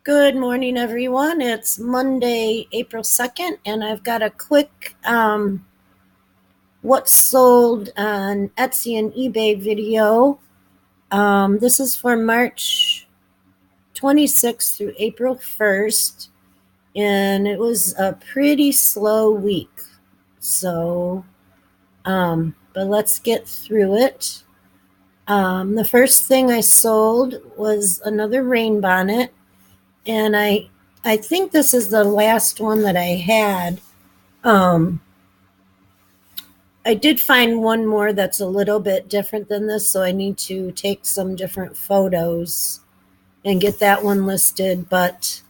Good morning, everyone. It's Monday, April 2nd, and I've got a quick what's sold on Etsy and eBay video. This is for March 26th through April 1st, and it was a pretty slow week. But let's get through it. The first thing I sold was another rain bonnet, and I think this is the last one that I had. Um, I did find one more that's a little bit different than this, so I need to take some different photos and get that one listed. But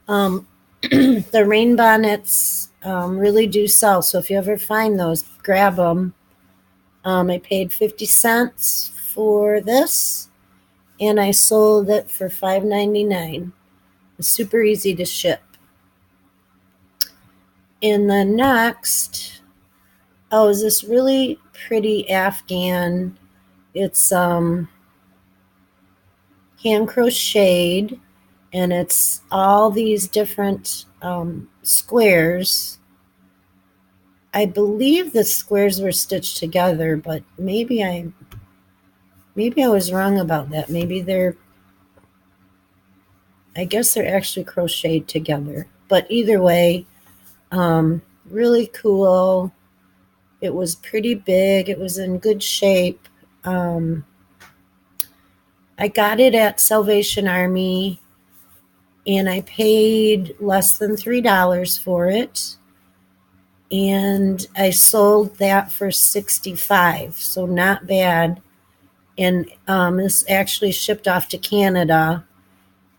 um, the rain bonnets really do sell, so if you ever find those, grab them. I paid 50 cents for this, and I sold it for $5.99. It's super easy to ship. And the next, is this really pretty Afghan. It's hand crocheted, and it's all these different squares. I believe the squares were stitched together, but maybe I was wrong about that. I guess they're actually crocheted together. But either way, really cool. It was pretty big. It was in good shape. I got it at Salvation Army, and I paid less than $3 for it. And I sold that for 65, so not bad. And this actually shipped off to Canada,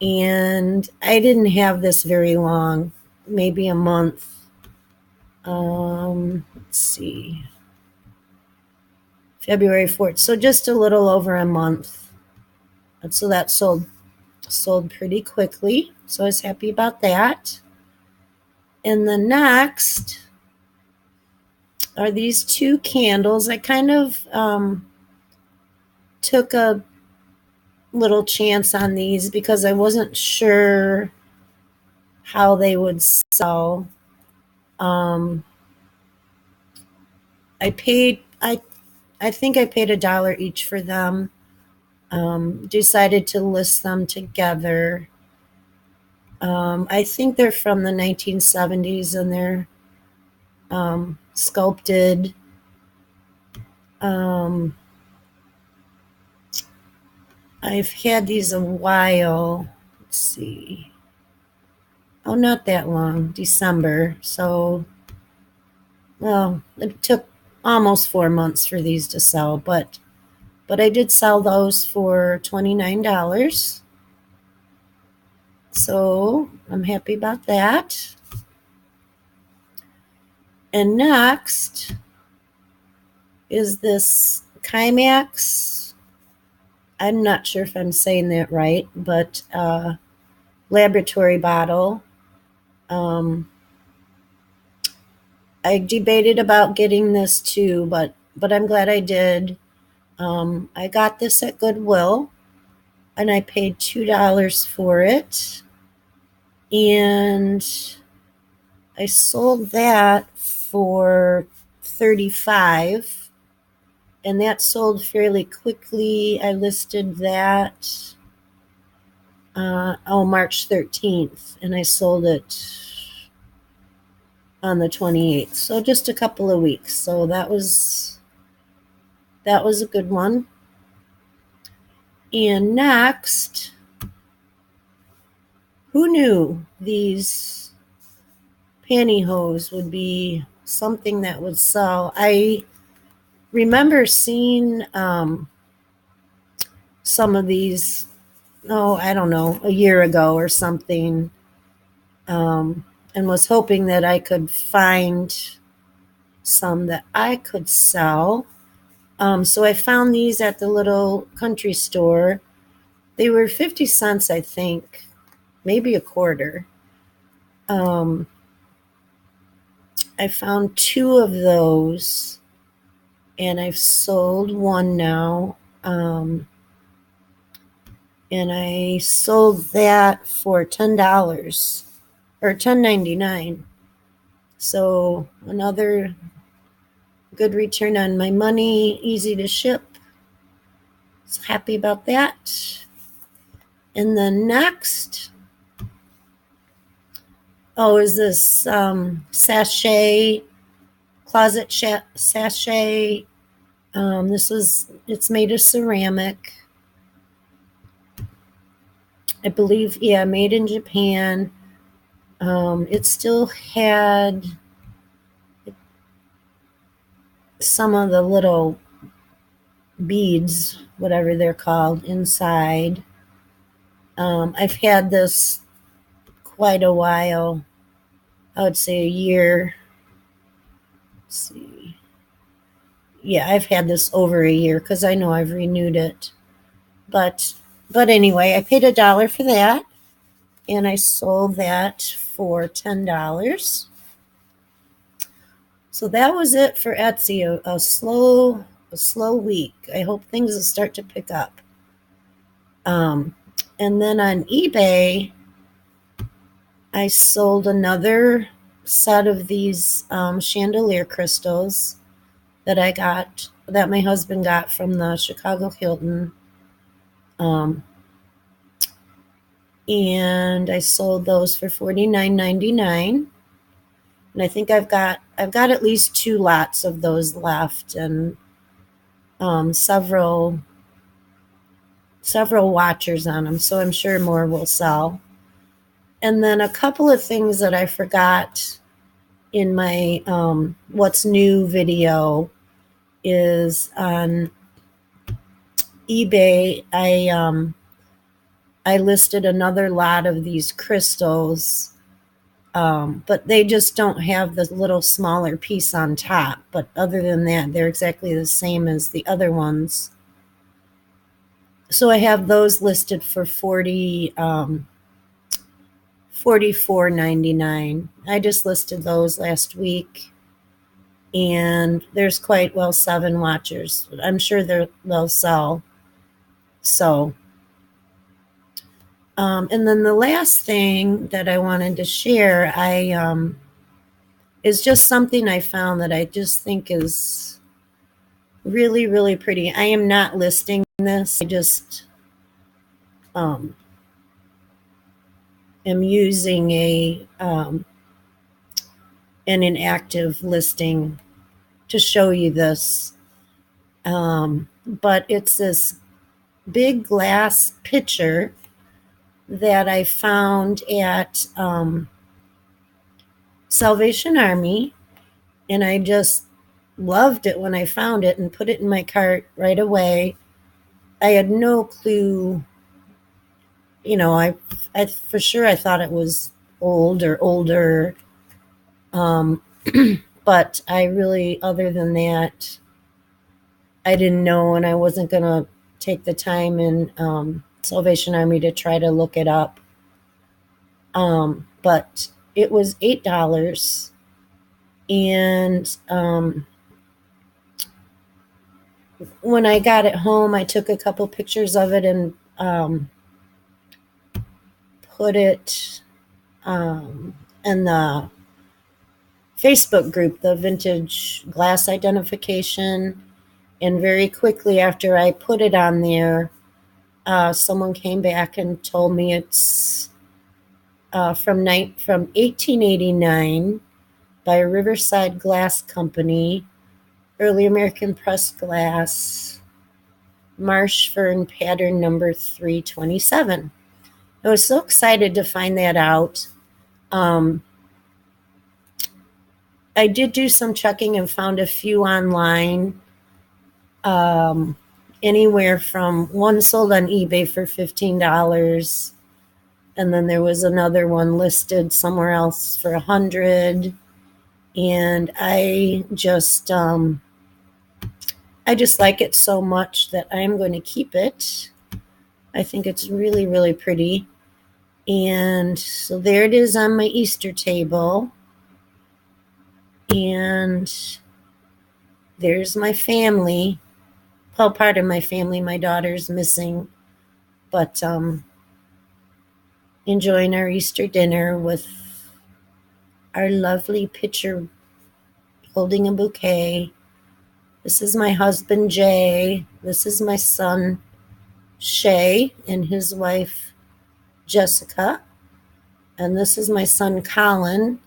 and I didn't have this very long, maybe a month. Let's see, February 4th, so just a little over a month. And so that sold pretty quickly, so I was happy about that. And the next are these two candles. I kind of took a little chance on these because I wasn't sure how they would sell. Um, I think I paid $1 each for them. Decided to list them together. I think they're from the 1970s, and they're sculpted. Um, I've had these a while. Let's see. Oh, not that long. December. So, well, it took almost 4 months for these to sell, but I did sell those for $29. So I'm happy about that. And next is this Chimax. I'm not sure if I'm saying that right, but laboratory bottle. Um, I debated about getting this too, but I'm glad I did. I got this at Goodwill, and I paid $2 for it, and I sold that for 35, and that sold fairly quickly. I listed that March 13th, and I sold it on the 28th. So just a couple of weeks. So that was a good one. And next, who knew these pantyhose would be something that would sell? I remember seeing some of these, I don't know, a year ago or something, and was hoping that I could find some that I could sell. So I found these at the little country store. They were 50 cents, I think, maybe a quarter. Um, I found two of those, and I've sold one now. and I sold that for $10 or $10.99. So another good return on my money, easy to ship. So happy about that. And then next, is this sachet, closet sachet. It's made of ceramic. I believe, yeah, made in Japan. It still had some of the little beads, whatever they're called, inside. I've had this quite a while. I would say a year. Let's see. Yeah, I've had this over a year because I know I've renewed it. But anyway, I paid $1 for that, and I sold that for $10. So that was it for Etsy. A slow week. I hope things will start to pick up. And then on eBay, I sold another set of these chandelier crystals that my husband got from the Chicago Hilton. And I sold those for $49.99. And I think I've got at least 2 lots of those left, and several watchers on them, so I'm sure more will sell. And then a couple of things that I forgot in my what's new video is on eBay. I listed another lot of these crystals, but they just don't have the little smaller piece on top. But other than that, they're exactly the same as the other ones. So I have those listed for $44.99. I just listed those last week, and there's quite 7 watchers. I'm sure they'll sell. So, and then the last thing that I wanted to share, is just something I found that I just think is really, really pretty. I am not listing this. I just am using an inactive listing to show you this. But it's this big glass pitcher that I found at Salvation Army, and I just loved it when I found it and put it in my cart right away. I had no clue, I for sure I thought it was old or older, but I really, other than that, I didn't know, and I wasn't going to take the time in Salvation Army to try to look it up. But it was $8, and when I got it home, I took a couple pictures of it and put it in the Facebook group, the Vintage Glass Identification. And very quickly after I put it on there, someone came back and told me it's from 1889 by Riverside Glass Company, early American pressed glass, marsh fern pattern number 327. I was so excited to find that out. I did do some checking and found a few online. Anywhere from one sold on eBay for $15, and then there was another one listed somewhere else for $100. And I just like it so much that I'm going to keep it. I think it's really, really pretty. And so there it is on my Easter table. And there's my family. Well, part of my family. My daughter's missing. but enjoying our Easter dinner with our lovely pitcher holding a bouquet. This is my husband, Jay. This is my son, Shay, and his wife, Jessica. And this is my son, Colin,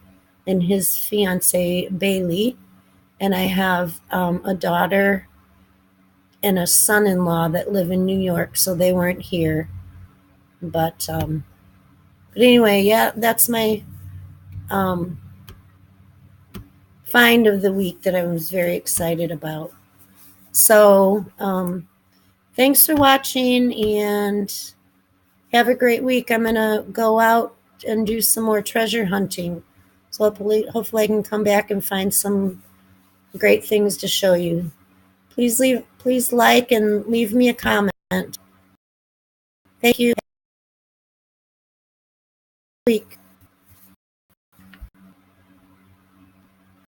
and his fiance, Bailey. And I have a daughter and a son-in-law that live in New York, so they weren't here. But anyway, yeah, that's my find of the week that I was very excited about. So thanks for watching, and have a great week. I'm going to go out and do some more treasure hunting. So hopefully I can come back and find some great things to show you. Please like and leave me a comment. Thank you. Week.